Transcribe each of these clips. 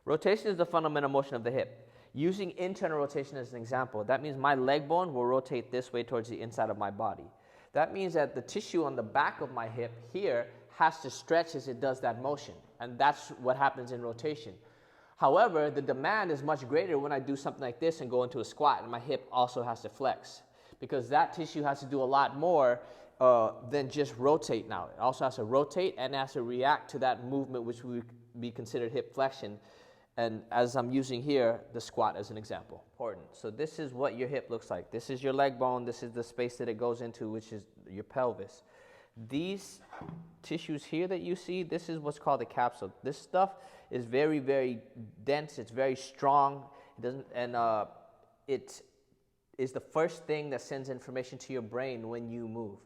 Rotation is the fundamental motion of the hip. Using internal rotation as an example, that means my leg bone will rotate this way towards the inside of my body. That means that the tissue on the back of my hip here has to stretch as it does that motion, and that's what happens in rotation. However, the demand is much greater when I do something like this and go into a squat, and my hip also has to flex, because that tissue has to do a lot more than just rotate now. It also has to rotate and has to react to that movement, which would be considered hip flexion. And as I'm using here, the squat as an example. Important. So this is what your hip looks like. This is your leg bone. This is the space that it goes into, which is your pelvis. These tissues here that you see, this is what's called the capsule. This stuff is very, very dense. It's very strong. It doesn't, and it is the first thing that sends information to your brain when you move.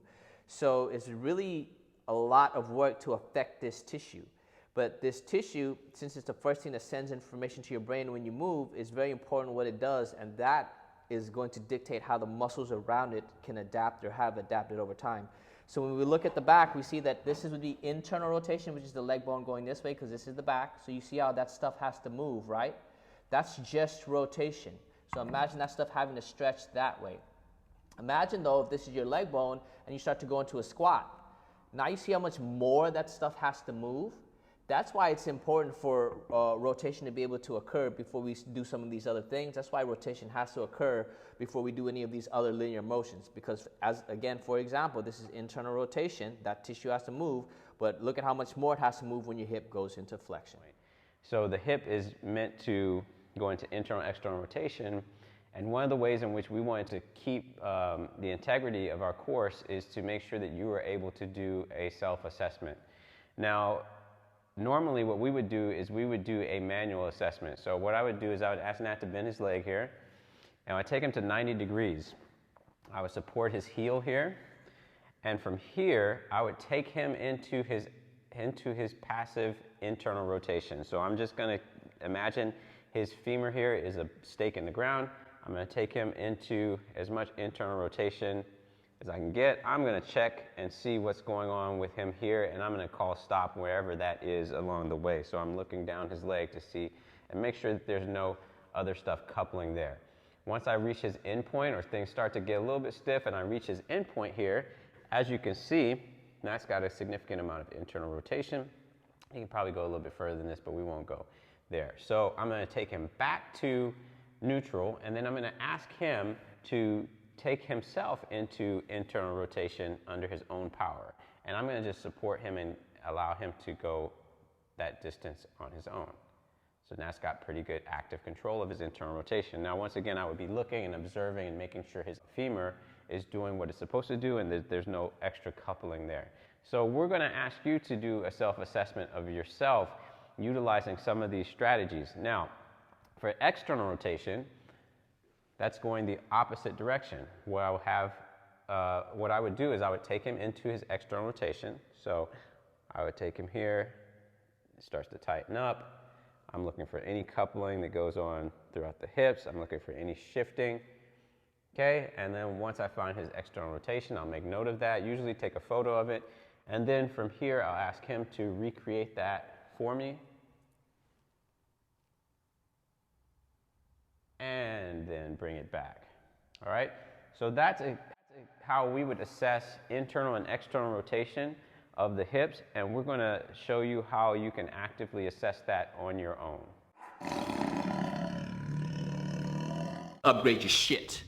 So it's really a lot of work to affect this tissue. But this tissue, since it's the first thing that sends information to your brain when you move, is very important what it does, and that is going to dictate how the muscles around it can adapt or have adapted over time. So when we look at the back, we see that this is the internal rotation, which is the leg bone going this way, because this is the back. So you see how that stuff has to move, right? That's just rotation. So imagine that stuff having to stretch that way. Imagine, though, if this is your leg bone and you start to go into a squat. Now you see how much more that stuff has to move? That's why it's important for rotation to be able to occur before we do some of these other things. That's why rotation has to occur before we do any of these other linear motions. Because, again, for example, this is internal rotation. That tissue has to move, but look at how much more it has to move when your hip goes into flexion. So the hip is meant to go into internal, external rotation. And one of the ways in which we wanted to keep the integrity of our course is to make sure that you are able to do a self-assessment. Now, normally what we would do is we would do a manual assessment. So what I would do is I would ask Nat to bend his leg here, and I'd take him to 90 degrees. I would support his heel here, and from here I would take him into his passive internal rotation. So I'm just going to imagine his femur here is a stake in the ground. I'm going to take him into as much internal rotation as I can get. I'm going to check and see what's going on with him here, and I'm going to call stop wherever that is along the way. So I'm looking down his leg to see and make sure that there's no other stuff coupling there. Once I reach his end point, or things start to get a little bit stiff and I reach his end point here, as you can see, that's got a significant amount of internal rotation. He can probably go a little bit further than this, but we won't go there. So I'm going to take him back to neutral, and then I'm going to ask him to take himself into internal rotation under his own power. And I'm going to just support him and allow him to go that distance on his own. So Nat's got pretty good active control of his internal rotation. Now, once again, I would be looking and observing and making sure his femur is doing what it's supposed to do and there's no extra coupling there. So we're going to ask you to do a self-assessment of yourself utilizing some of these strategies. Now, for external rotation, that's going the opposite direction. What I would do is I would take him into his external rotation. So I would take him here, it starts to tighten up. I'm looking for any coupling that goes on throughout the hips. I'm looking for any shifting. Okay, and then once I find his external rotation, I'll make note of that, usually take a photo of it. And then from here, I'll ask him to recreate that for me. And then bring it back. All right, so that's how we would assess internal and external rotation of the hips, and we're going to show you how you can actively assess that on your own. Upgrade your shit.